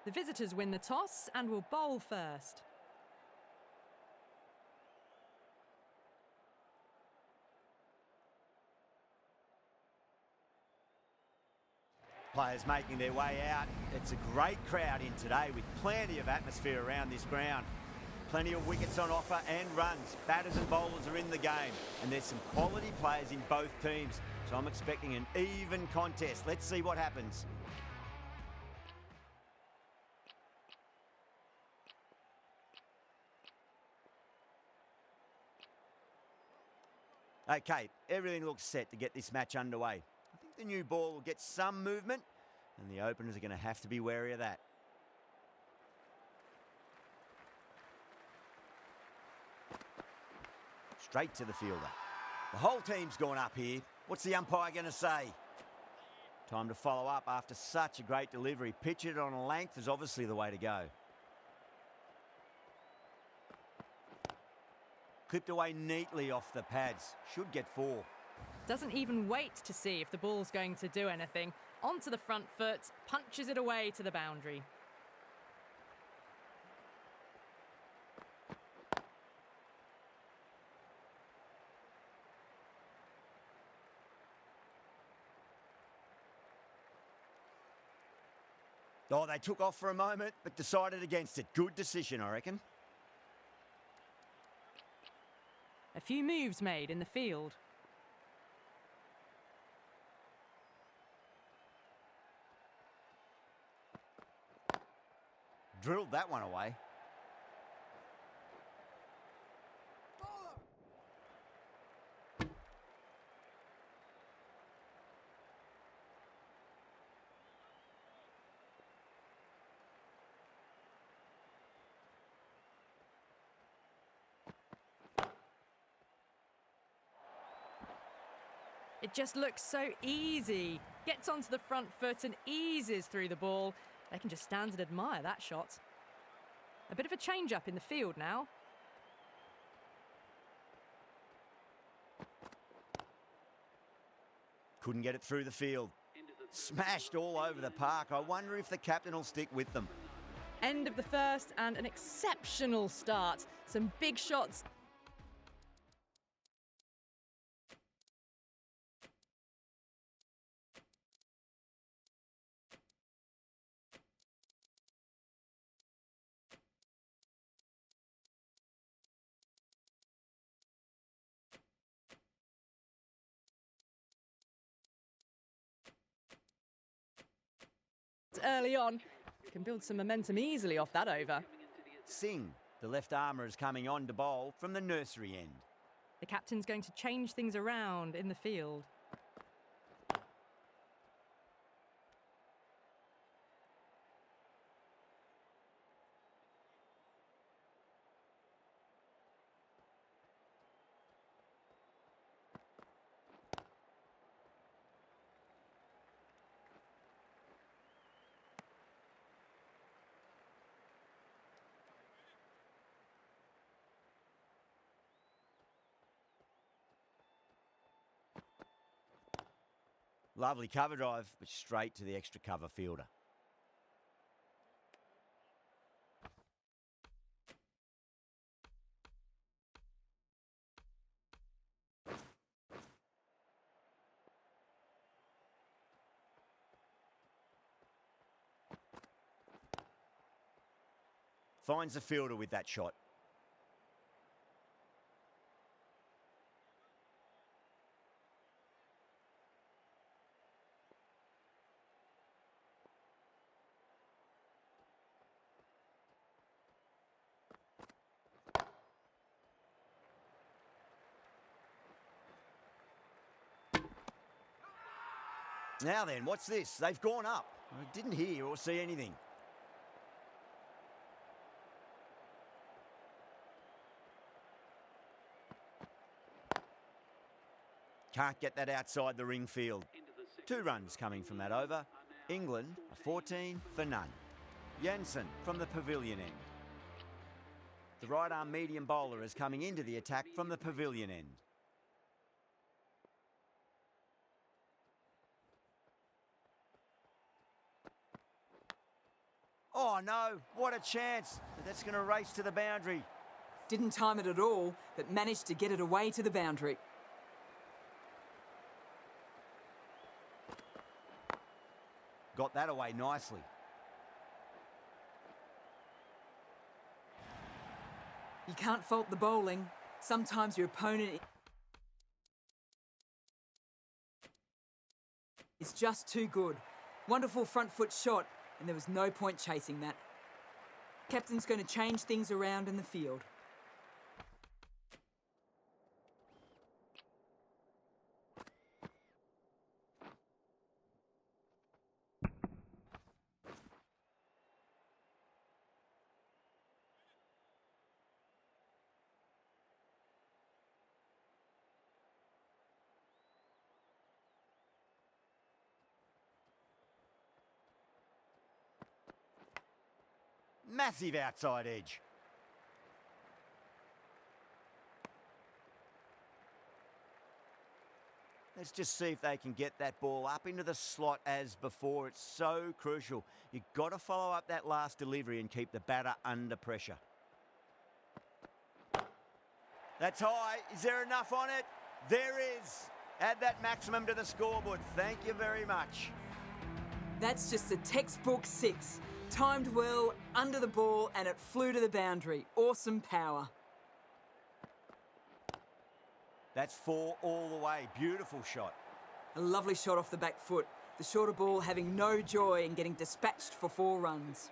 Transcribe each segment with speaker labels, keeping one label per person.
Speaker 1: The visitors win the toss and will bowl first.
Speaker 2: Players making their way out. It's a great crowd in today with plenty of atmosphere around this ground. Plenty of wickets on offer and runs. Batters and bowlers are in the game. And there's some quality players in both teams. So I'm expecting an even contest. Let's see what happens. Okay, everything looks set to get this match underway. I think the new ball will get some movement, and the openers are going to have to be wary of that. Straight to the fielder. The whole team's gone up here. What's the umpire going to say? Time to follow up after such a great delivery. Pitch it on a length is obviously the way to go. Clipped away neatly off the pads. Should get 4.
Speaker 1: Doesn't even wait to see if the ball's going to do anything. Onto the front foot, punches it away to the boundary.
Speaker 2: Oh, they took off for a moment, but decided against it. Good decision, I reckon.
Speaker 1: A few moves made in the field.
Speaker 2: Drilled that one away.
Speaker 1: It just looks so easy. Gets onto the front foot and eases through the ball. They can just stand and admire that shot. A bit of a change-up in the field now.
Speaker 2: Couldn't get it through the field. Smashed all over the park. I wonder if the captain will stick with them.
Speaker 1: End of the first and an exceptional start. Some big shots. Early on, can build some momentum easily off that over.
Speaker 2: Singh, the left armour, is coming on to bowl from the nursery end.
Speaker 1: The captain's going to change things around in the field.
Speaker 2: Lovely cover drive, but straight to the extra cover fielder. Finds the fielder with that shot. Now then, what's this? They've gone up. I didn't hear or see anything. Can't get that outside the ring field. 2 runs coming from that over. England are 14 for none. Jansen from the pavilion end. The right arm medium bowler is coming into the attack from the pavilion end. Oh no, what a chance. That's going to race to the boundary.
Speaker 3: Didn't time it at all, but managed to get it away to the boundary.
Speaker 2: Got that away nicely.
Speaker 3: You can't fault the bowling. Sometimes your opponent is just too good. Wonderful front foot shot, and there was no point chasing that. Captain's going to change things around in the field.
Speaker 2: Massive outside edge. Let's just see if they can get that ball up into the slot as before. It's so crucial. You've got to follow up that last delivery and keep the batter under pressure. That's high. Is there enough on it? There is. Add that maximum to the scoreboard. Thank you very much.
Speaker 3: That's just a textbook six. Timed well, under the ball, and it flew to the boundary. Awesome power.
Speaker 2: That's 4 all the way. Beautiful shot.
Speaker 3: A lovely shot off the back foot. The shorter ball having no joy in getting dispatched for 4 runs.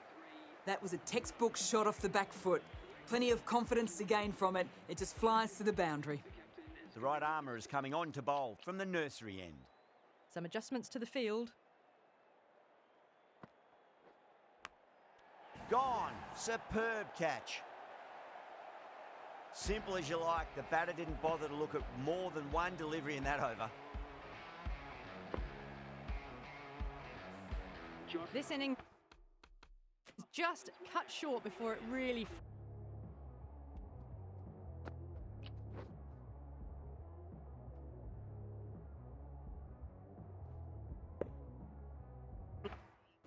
Speaker 3: That was a textbook shot off the back foot. Plenty of confidence to gain from it. It just flies to the boundary.
Speaker 2: The right armour is coming on to bowl from the nursery end.
Speaker 1: Some adjustments to the field.
Speaker 2: Gone. Superb catch. Simple as you like. The batter didn't bother to look at more than one delivery in that over.
Speaker 1: This inning just cut short before it really...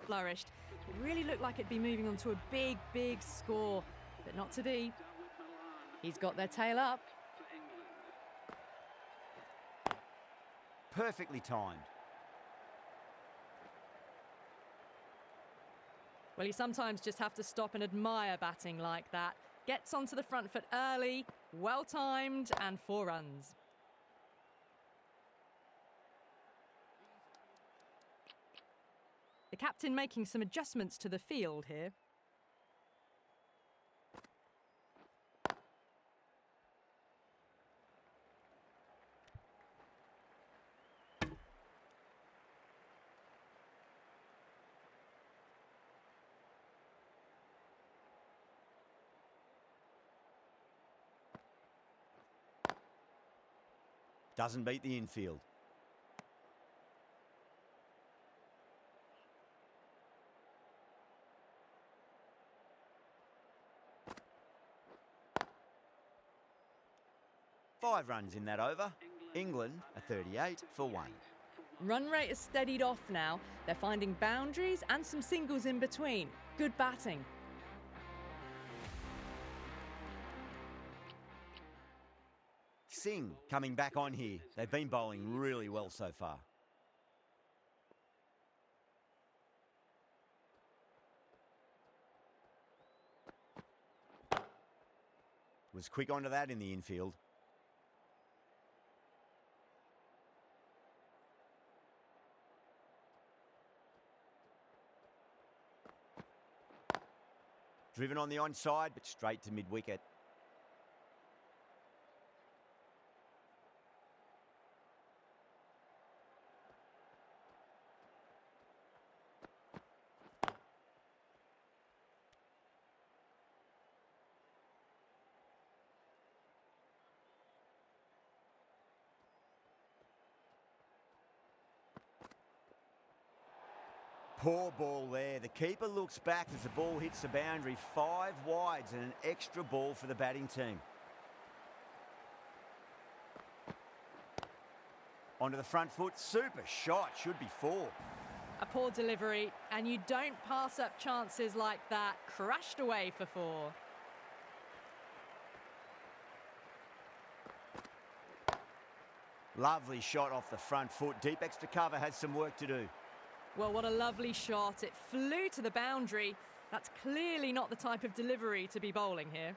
Speaker 1: flourished. It really looked like it'd be moving on to a big, big score, but not to be. He's got their tail up.
Speaker 2: Perfectly timed.
Speaker 1: Well, you sometimes just have to stop and admire batting like that. Gets onto the front foot early, well timed, and 4 runs. The captain making some adjustments to the field here.
Speaker 2: Doesn't beat the infield. Five runs in that over. England are 38 for 1.
Speaker 1: Run rate has steadied off now. They're finding boundaries and some singles in between. Good batting.
Speaker 2: Singh coming back on here. They've been bowling really well so far. Was quick onto that in the infield. Driven on the onside, but straight to mid-wicket. Poor ball there. The keeper looks back as the ball hits the boundary. 5 wides and an extra ball for the batting team. Onto the front foot. Super shot. Should be 4.
Speaker 1: A poor delivery, and you don't pass up chances like that. Crashed away for 4.
Speaker 2: Lovely shot off the front foot. Deep extra cover has some work to do.
Speaker 1: Well, what a lovely shot. It flew to the boundary. That's clearly not the type of delivery to be bowling here.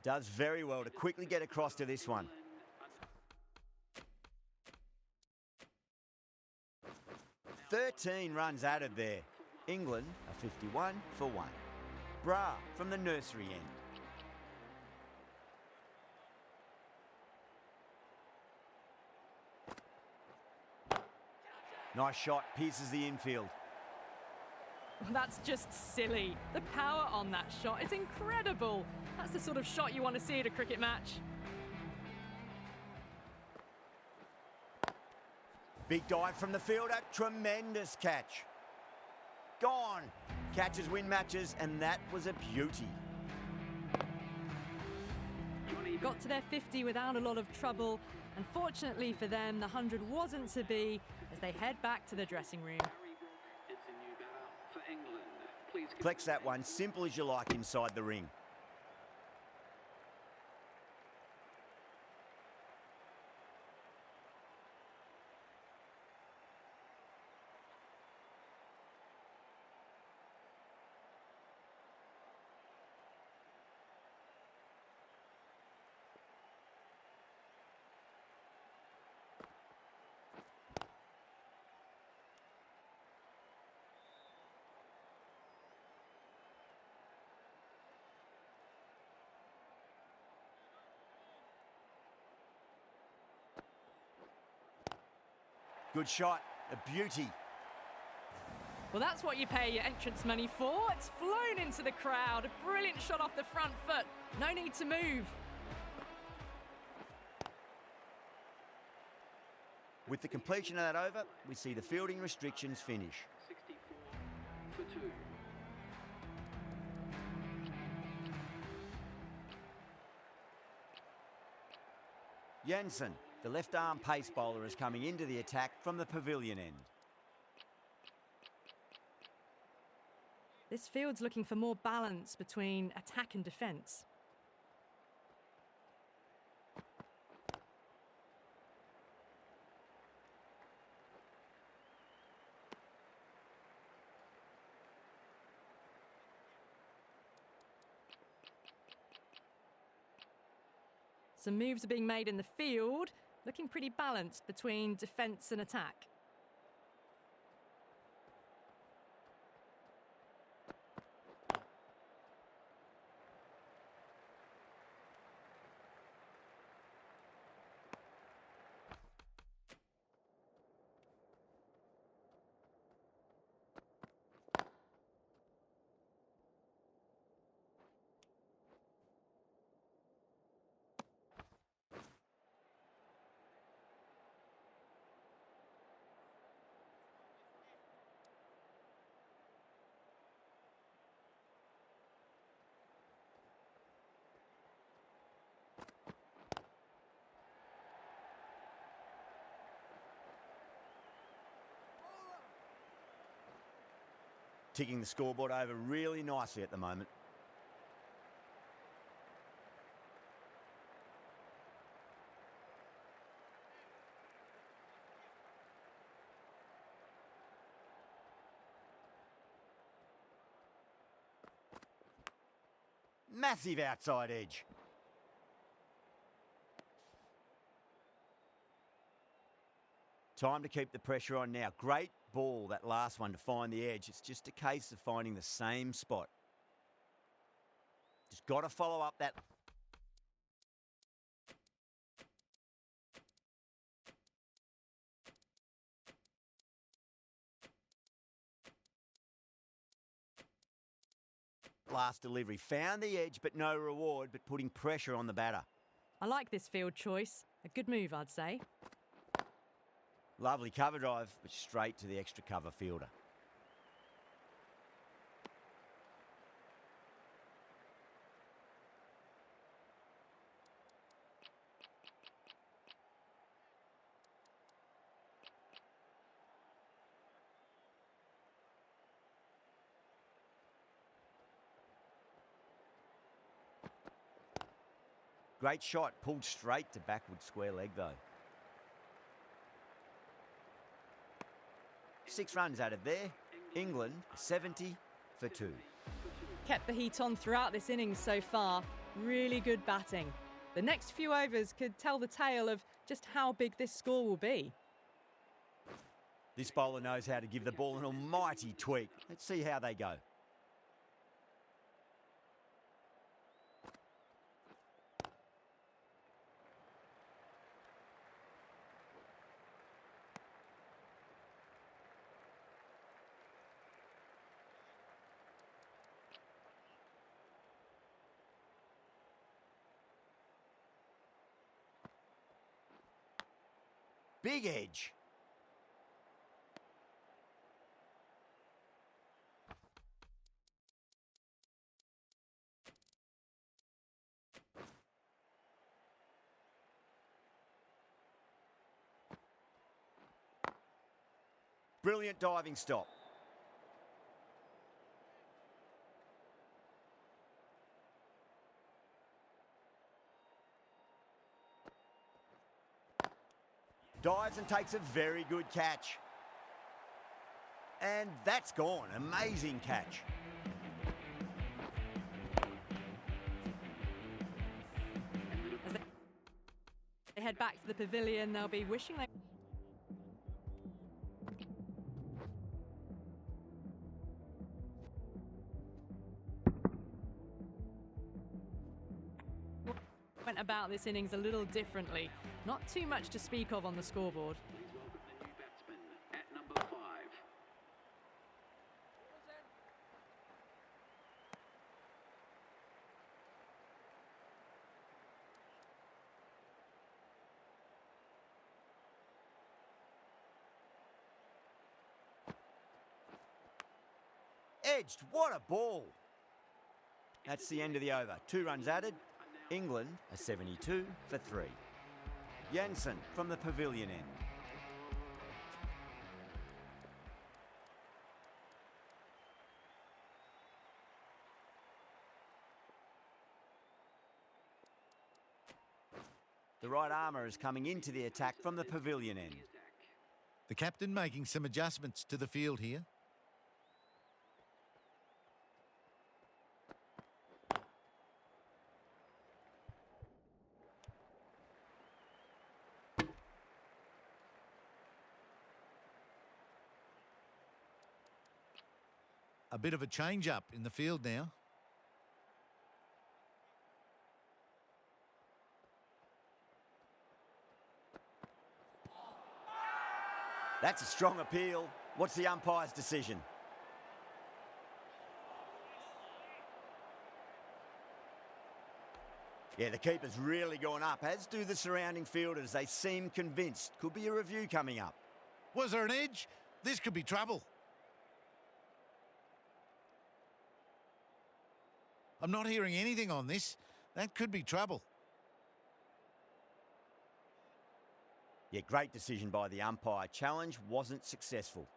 Speaker 2: Does very well to quickly get across to this one. "13 runs added there. England are 51 for 1. Bra from the nursery end. Nice shot, pierces the infield.
Speaker 1: That's just silly. The power on that shot is incredible. That's the sort of shot you want to see at a cricket match.
Speaker 2: Big dive from the fielder, tremendous catch. Gone. Catches win matches, and that was a beauty.
Speaker 1: Got to their 50 without a lot of trouble. Unfortunately for them, the 100 wasn't to be as they head back to the dressing room.
Speaker 2: Flex that one, simple as you like inside the ring. Good shot, a beauty.
Speaker 1: Well, that's what you pay your entrance money for. It's flown into the crowd. A brilliant shot off the front foot. No need to move.
Speaker 2: With the completion of that over, we see the fielding restrictions finish.
Speaker 4: 64 for 2.
Speaker 2: Jensen, the left-arm pace bowler, is coming into the attack from the pavilion end.
Speaker 1: This field's looking for more balance between attack and defence. Some moves are being made in the field, looking pretty balanced between defence and attack.
Speaker 2: Ticking the scoreboard over really nicely at the moment. Massive outside edge. Time to keep the pressure on now. Great ball, that last one, to find the edge. It's just a case of finding the same spot. Just got to follow up that. Last delivery. Found the edge, but no reward, but putting pressure on the batter.
Speaker 1: I like this field choice. A good move, I'd say.
Speaker 2: Lovely cover drive, but straight to the extra cover fielder. Great shot, pulled straight to backward square leg though. 6 runs out of there. England 70 for 2.
Speaker 1: Kept the heat on throughout this innings so far. Really good batting. The next few overs could tell the tale of just how big this score will be.
Speaker 2: This bowler knows how to give the ball an almighty tweak. Let's see how they go. Big edge. Brilliant diving stop. Dives and takes a very good catch. And that's gone. Amazing catch.
Speaker 1: As they head back to the pavilion, they'll be wishing they... went about this innings a little differently. Not too much to speak of on the scoreboard.
Speaker 4: Please welcome the new batsman at number 5.
Speaker 2: Edged. What a ball. That's the end of the over. 2 runs added. England are 72 for 3. Jansen from the pavilion end. The right armour is coming into the attack from the pavilion end.
Speaker 5: The captain making some adjustments to the field here. A bit of a change-up in the field now.
Speaker 2: That's a strong appeal. What's the umpire's decision? Yeah, the keeper's really gone up, as do the surrounding fielders. They seem convinced. Could be a review coming up.
Speaker 5: Was there an edge? This could be trouble. I'm not hearing anything on this. That could be trouble.
Speaker 2: Yeah, great decision by the umpire. Challenge wasn't successful.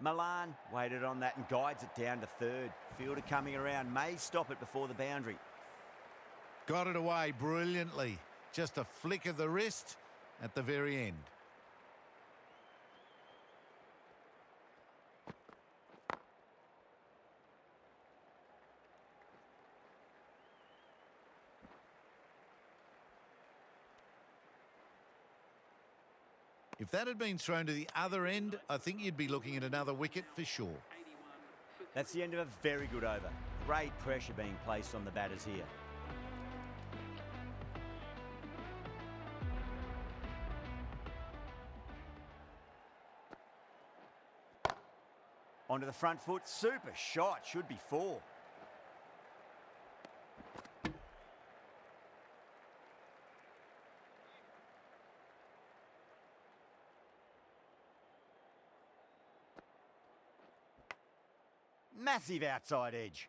Speaker 2: Milan waited on that and guides it down to third. Fielder coming around may stop it before the boundary.
Speaker 5: Got it away brilliantly. Just a flick of the wrist at the very end. If that had been thrown to the other end, I think you'd be looking at another wicket for sure.
Speaker 2: That's the end of a very good over. Great pressure being placed on the batters here. Onto the front foot, super shot, should be 4. Massive outside edge.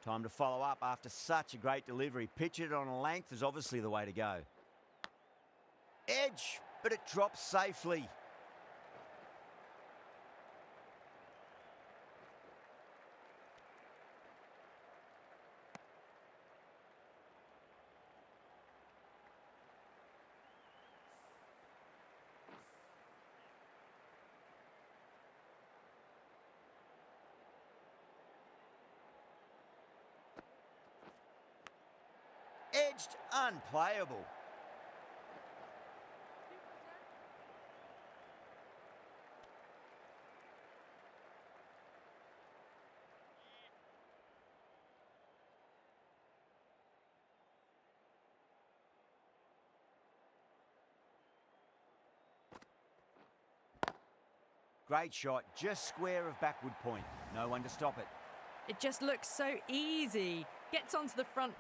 Speaker 2: Time to follow up after such a great delivery. Pitch it on a length is obviously the way to go. Edge, but it drops safely. Edged, unplayable. Great shot, just square of backward point. No one to stop it.
Speaker 1: It just looks so easy. Gets onto the front.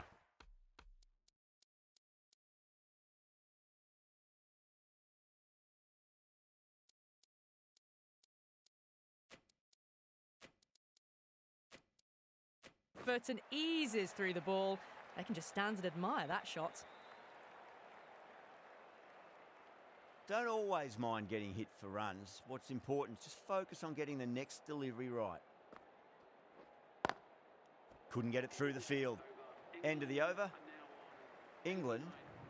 Speaker 1: Foot and eases through the ball. They can just stand and admire that shot.
Speaker 2: Don't always mind getting hit for runs. What's important is just focus on getting the next delivery right. Couldn't get it through the field. End of the over. England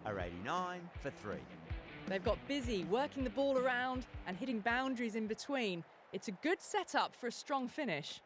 Speaker 2: are 89 for 3.
Speaker 1: They've got busy working the ball around and hitting boundaries in between. It's a good setup for a strong finish.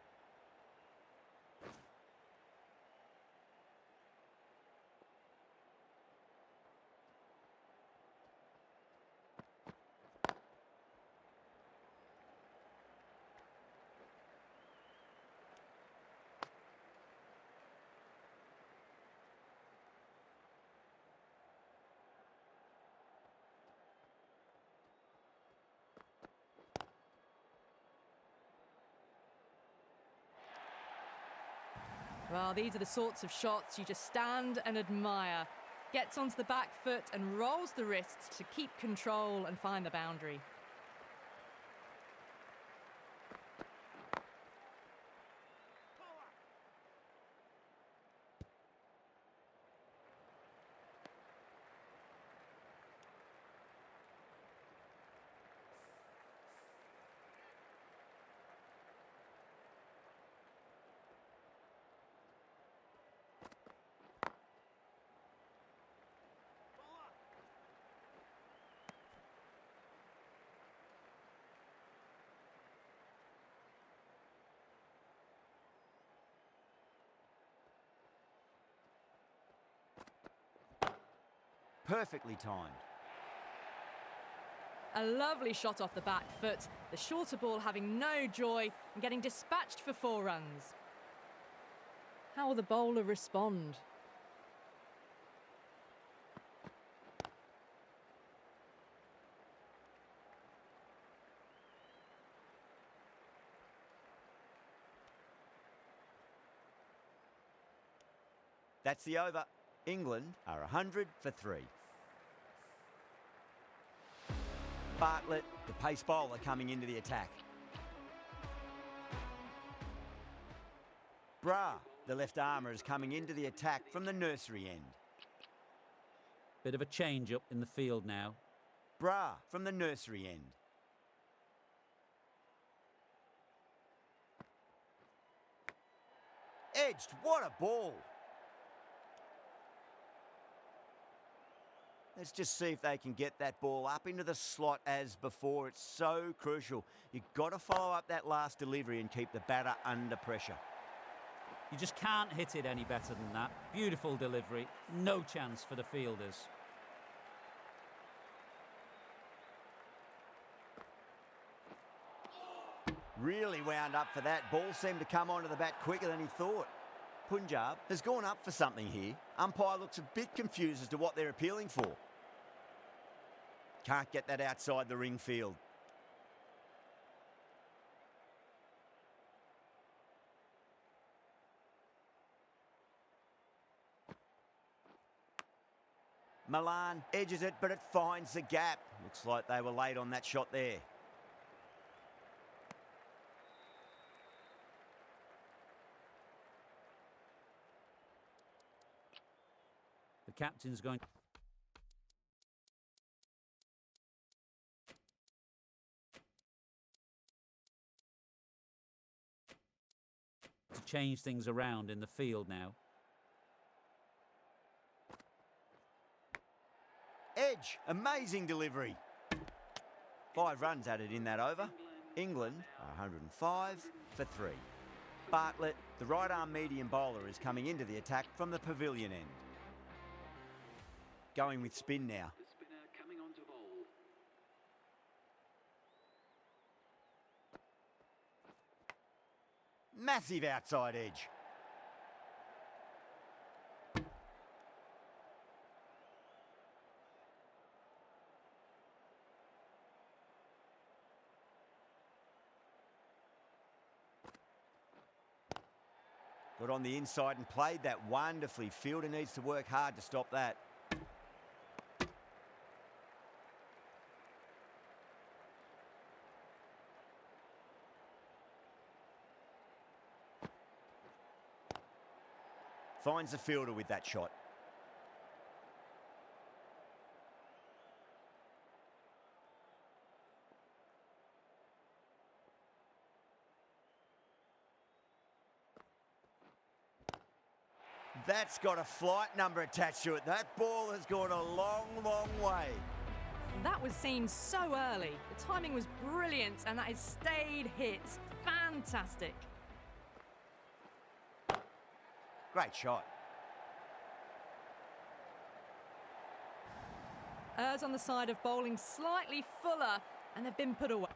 Speaker 1: Well, these are the sorts of shots you just stand and admire. Gets onto the back foot and rolls the wrists to keep control and find the boundary.
Speaker 2: Perfectly timed.
Speaker 1: A lovely shot off the back foot. The shorter ball having no joy and getting dispatched for 4 runs. How will the bowler respond?
Speaker 2: That's the over. England are 100 for 3. Bartlett, the pace bowler, coming into the attack. Bra, the left armour, is coming into the attack from the nursery end.
Speaker 6: Bit of a change-up in the field now.
Speaker 2: Bra from the nursery end. Edged, what a ball! Let's just see if they can get that ball up into the slot as before. It's so crucial. You've got to follow up that last delivery and keep the batter under pressure.
Speaker 6: You just can't hit it any better than that. Beautiful delivery. No chance for the fielders.
Speaker 2: Really wound up for that. Ball seemed to come onto the bat quicker than he thought. Punjab has gone up for something here. Umpire looks a bit confused as to what they're appealing for. Can't get that outside the ring field. Milan edges it, but it finds the gap. Looks like they were late on that shot there.
Speaker 6: The captain's going to change things around in the field now.
Speaker 2: Edge, amazing delivery. 5 runs added in that over. England are 105 for 3. Bartlett, the right arm medium bowler, is coming into the attack from the pavilion end. Going with spin now.
Speaker 4: The spinner coming on to bowl.
Speaker 2: Massive outside edge. Got on the inside and played that wonderfully. Fielder needs to work hard to stop that. Finds the fielder with that shot. That's got a flight number attached to it. That ball has gone a long, long way.
Speaker 1: That was seen so early. The timing was brilliant, and that has stayed hit. Fantastic.
Speaker 2: Great shot.
Speaker 1: Errs on the side of bowling slightly fuller, and they've been put away.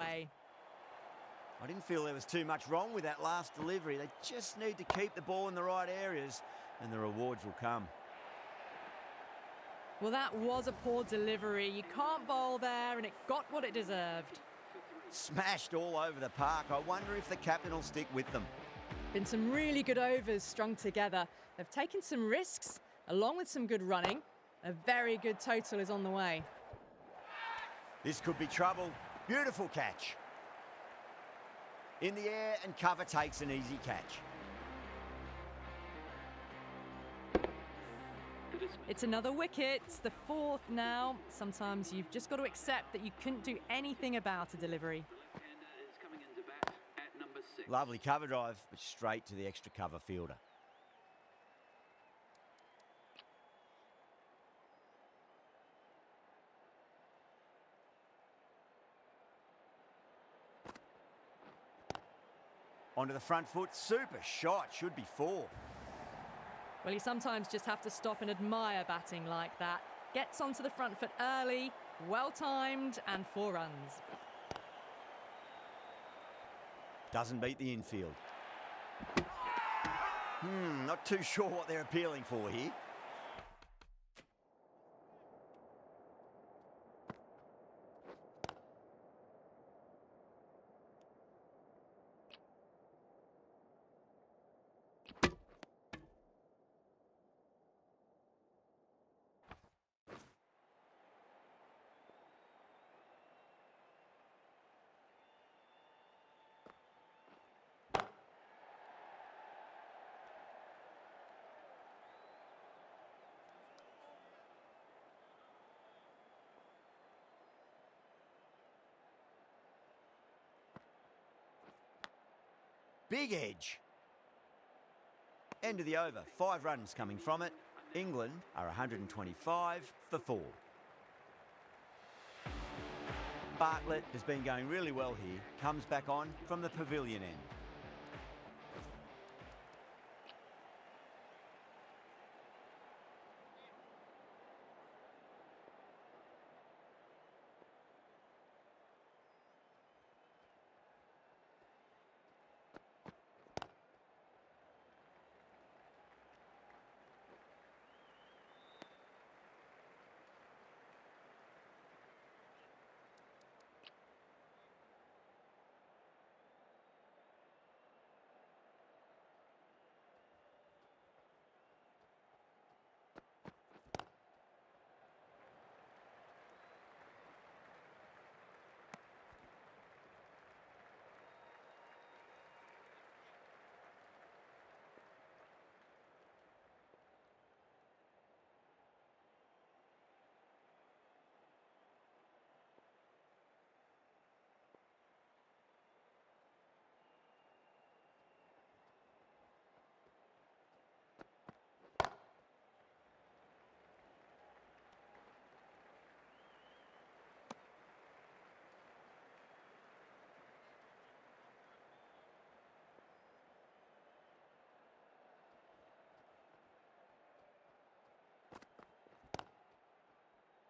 Speaker 2: I didn't feel there was too much wrong with that last delivery. They just need to keep the ball in the right areas, and the rewards will come.
Speaker 1: Well, that was a poor delivery. You can't bowl there, and it got what it deserved.
Speaker 2: Smashed all over the park. I wonder if the captain will stick with them.
Speaker 1: Been some really good overs strung together. They've taken some risks, along with some good running. A very good total is on the way.
Speaker 2: This could be trouble. Beautiful catch. In the air, and cover takes an easy catch.
Speaker 1: It's another wicket, the 4th now. Sometimes you've just got to accept that you couldn't do anything about a delivery.
Speaker 4: Left-hander is coming into bat at number 6.
Speaker 2: Lovely cover drive, but straight to the extra cover fielder. Onto the front foot, super shot, should be 4.
Speaker 1: Well, you sometimes just have to stop and admire batting like that. Gets onto the front foot early, well-timed, and 4 runs.
Speaker 2: Doesn't beat the infield. Not too sure what they're appealing for here. Big edge. End of the over. 5 runs coming from it. England are 125 for 4. Bartlett has been going really well here. Comes back on from the pavilion end.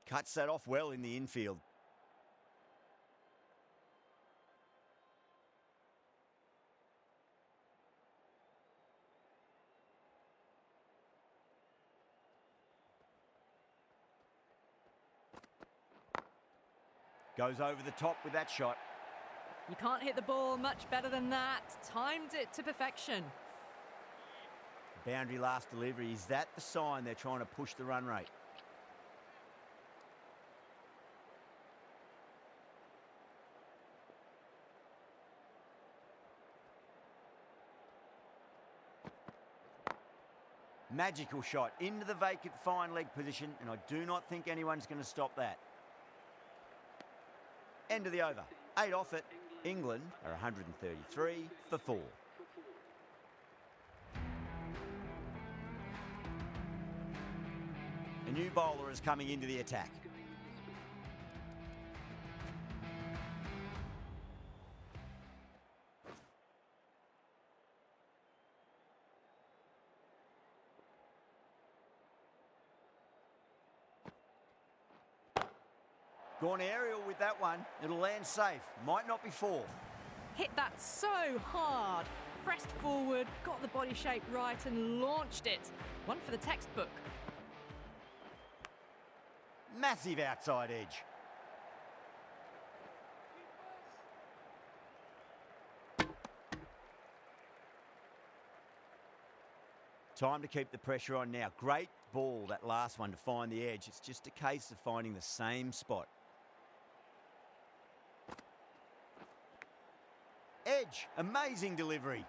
Speaker 2: Cuts that off well in the infield. Goes over the top with that shot.
Speaker 1: You can't hit the ball much better than that. Timed it to perfection.
Speaker 2: Boundary last delivery. Is that the sign they're trying to push the run rate? Magical shot into the vacant fine leg position, and I do not think anyone's going to stop that. End of the over. 8 off it. England are 133 for 4. A new bowler is coming into the attack. Gone aerial with that one. It'll land safe. Might not be 4.
Speaker 1: Hit that so hard. Pressed forward, got the body shape right and launched it. One for the textbook.
Speaker 2: Massive outside edge. Time to keep the pressure on now. Great ball, that last one, to find the edge. It's just a case of finding the same spot. Edge, amazing delivery.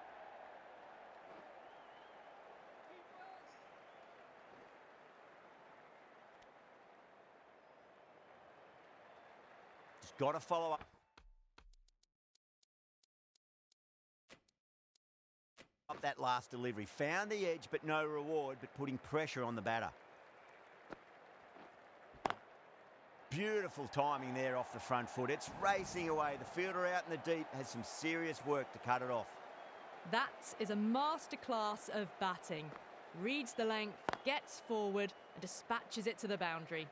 Speaker 2: Just got to follow up. That last delivery. Found the edge, but no reward, but putting pressure on the batter. Beautiful timing there off the front foot. It's racing away. The fielder out in the deep has some serious work to cut it off.
Speaker 1: That is a masterclass of batting. Reads the length, gets forward and dispatches it to the boundary.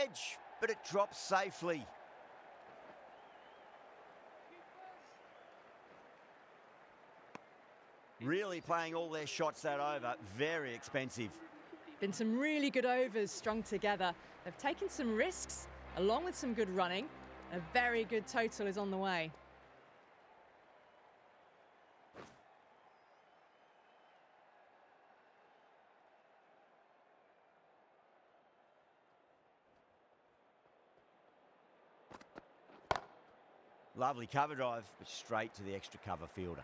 Speaker 2: Edge, but it drops safely. Really playing all their shots that over. Very expensive.
Speaker 1: Been some really good overs strung together. They've taken some risks, along with some good running. A very good total is on the way.
Speaker 2: Lovely cover drive, but straight to the extra cover fielder.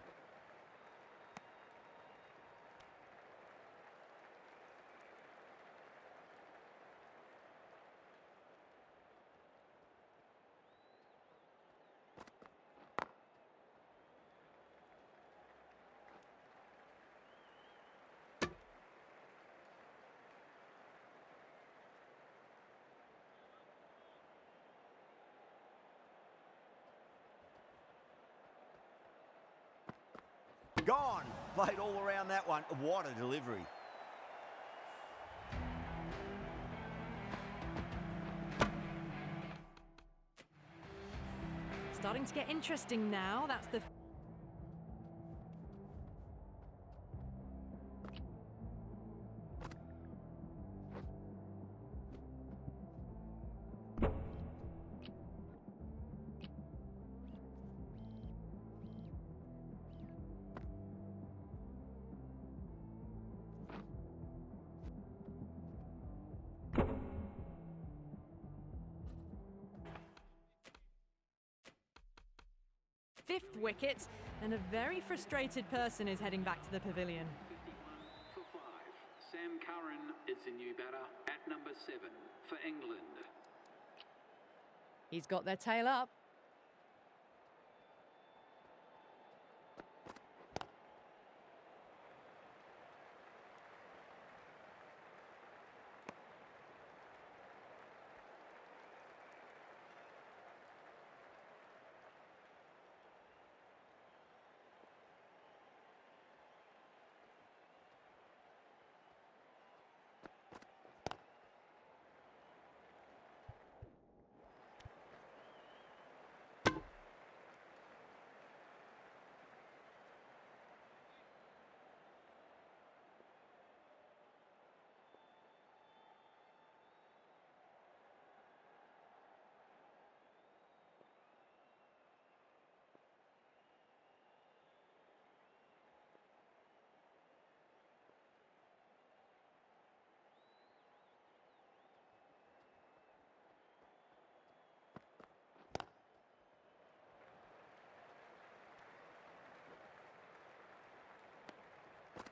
Speaker 2: Gone. Played all around that one. What a delivery.
Speaker 1: Starting to get interesting now. That's the fifth wicket, and a very frustrated person is heading back to the pavilion.
Speaker 4: 51 for 5. Sam Curran is the new batter at number 7 for England.
Speaker 1: He's got their tail up.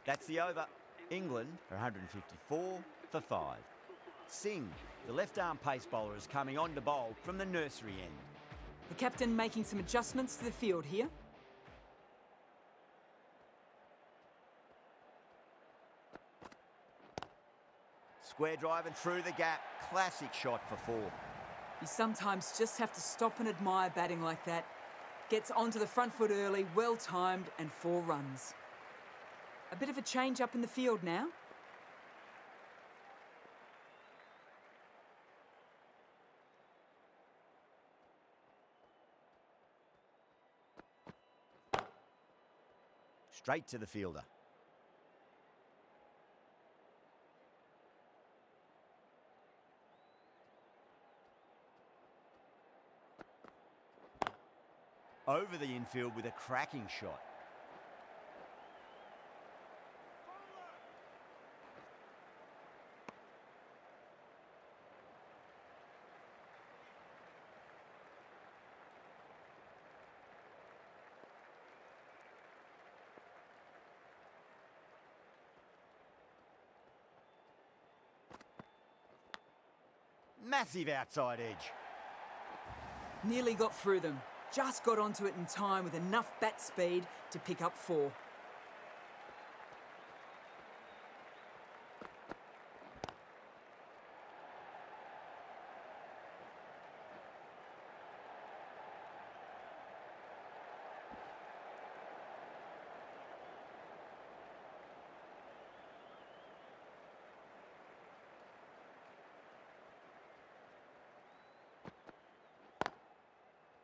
Speaker 2: That's the over. England are 154 for 5. Singh, the left-arm pace bowler, is coming on to bowl from the nursery end.
Speaker 3: The captain making some adjustments to the field here.
Speaker 2: Square drive and through the gap. Classic shot for 4.
Speaker 3: You sometimes just have to stop and admire batting like that. Gets onto the front foot early, well timed, and 4 runs. A bit of a change up in the field now.
Speaker 2: Straight to the fielder. Over the infield with a cracking shot. Massive outside edge.
Speaker 3: Nearly got through them. Just got onto it in time with enough bat speed to pick up 4.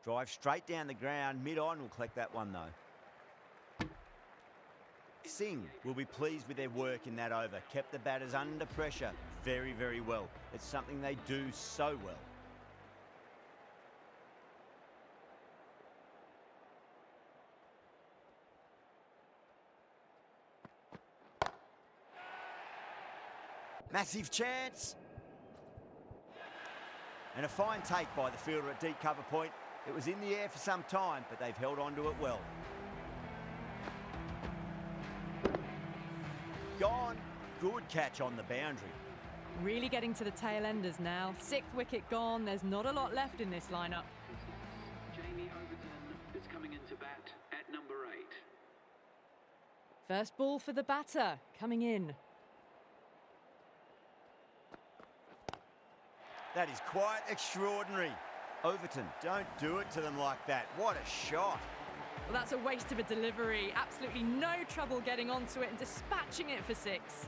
Speaker 2: Drive straight down the ground. Mid-on will collect that one, though. Singh will be pleased with their work in that over. Kept the batters under pressure very, very well. It's something they do so well. Massive chance. And a fine take by the fielder at deep cover point. It was in the air for some time, but they've held on to it well. Gone. Good catch on the boundary.
Speaker 1: Really getting to the tail enders now. 6th wicket gone. There's not a lot left in this lineup.
Speaker 4: Jamie Overton is coming into bat at number 8.
Speaker 1: First ball for the batter, coming in.
Speaker 2: That is quite extraordinary. Overton, don't do it to them like that. What a shot.
Speaker 1: Well, that's a waste of a delivery. Absolutely no trouble getting onto it and dispatching it for 6.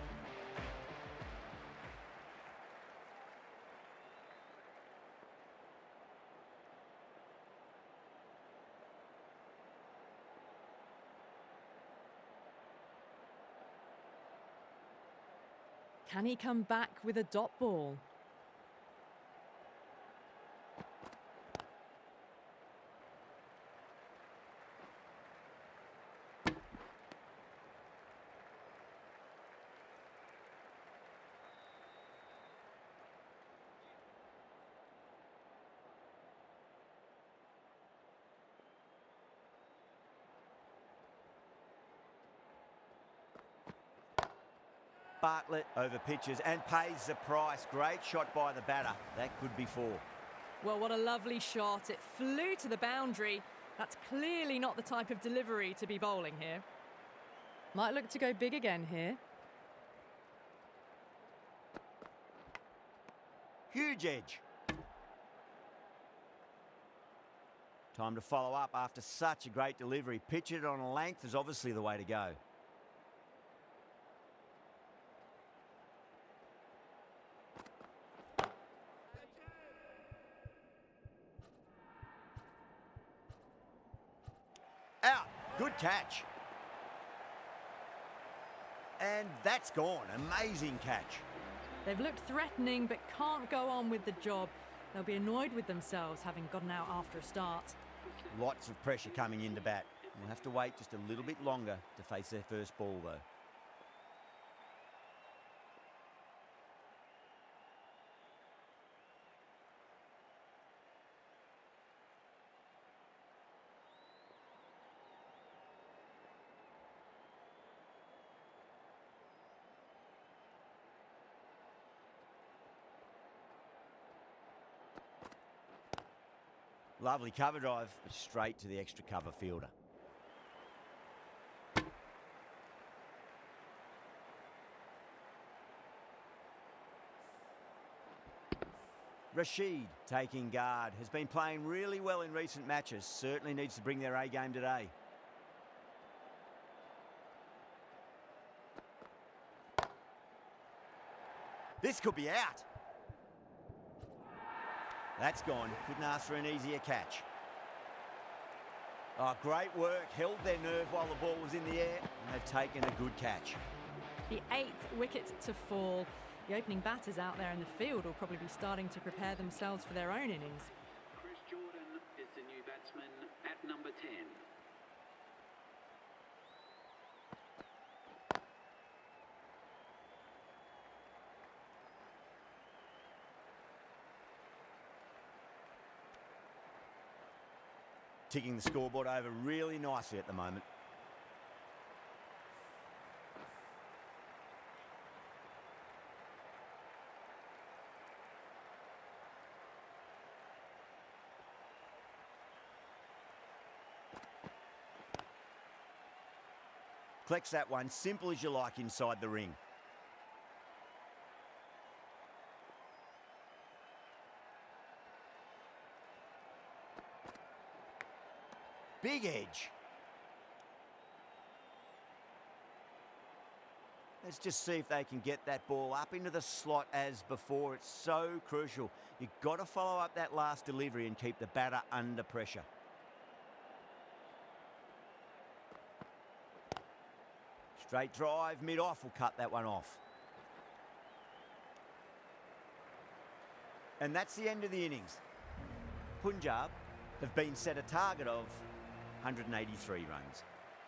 Speaker 1: Can he come back with a dot ball?
Speaker 2: Bartlett over pitches and pays the price. Great shot by the batter. That could be 4.
Speaker 1: Well, what a lovely shot. It flew to the boundary. That's clearly not the type of delivery to be bowling here. Might look to go big again here.
Speaker 2: Huge edge. Time to follow up after such a great delivery. Pitch it on a length is obviously the way to go. Out. Good catch. And that's gone. Amazing catch.
Speaker 1: They've looked threatening but can't go on with the job. They'll be annoyed with themselves having gotten out after a start.
Speaker 2: Lots of pressure coming into bat. We'll have to wait just a little bit longer to face their first ball though. Lovely cover drive, straight to the extra cover fielder. Rashid taking guard, has been playing really well in recent matches, certainly needs to bring their A game today. This could be out. That's gone. Couldn't ask for an easier catch. Oh, great work. Held their nerve while the ball was in the air, and they've taken a good catch.
Speaker 1: The 8th wicket to fall. The opening batters out there in the field will probably be starting to prepare themselves for their own innings.
Speaker 4: Chris Jordan is the new batsman at number 10.
Speaker 2: Ticking the scoreboard over really nicely at the moment. Collects that one, simple as you like inside the ring. Big edge. Let's just see if they can get that ball up into the slot as before. It's so crucial. You've got to follow up that last delivery and keep the batter under pressure. Straight drive, mid-off will cut that one off. And that's the end of the innings. Punjab have been set a target of 183 runs.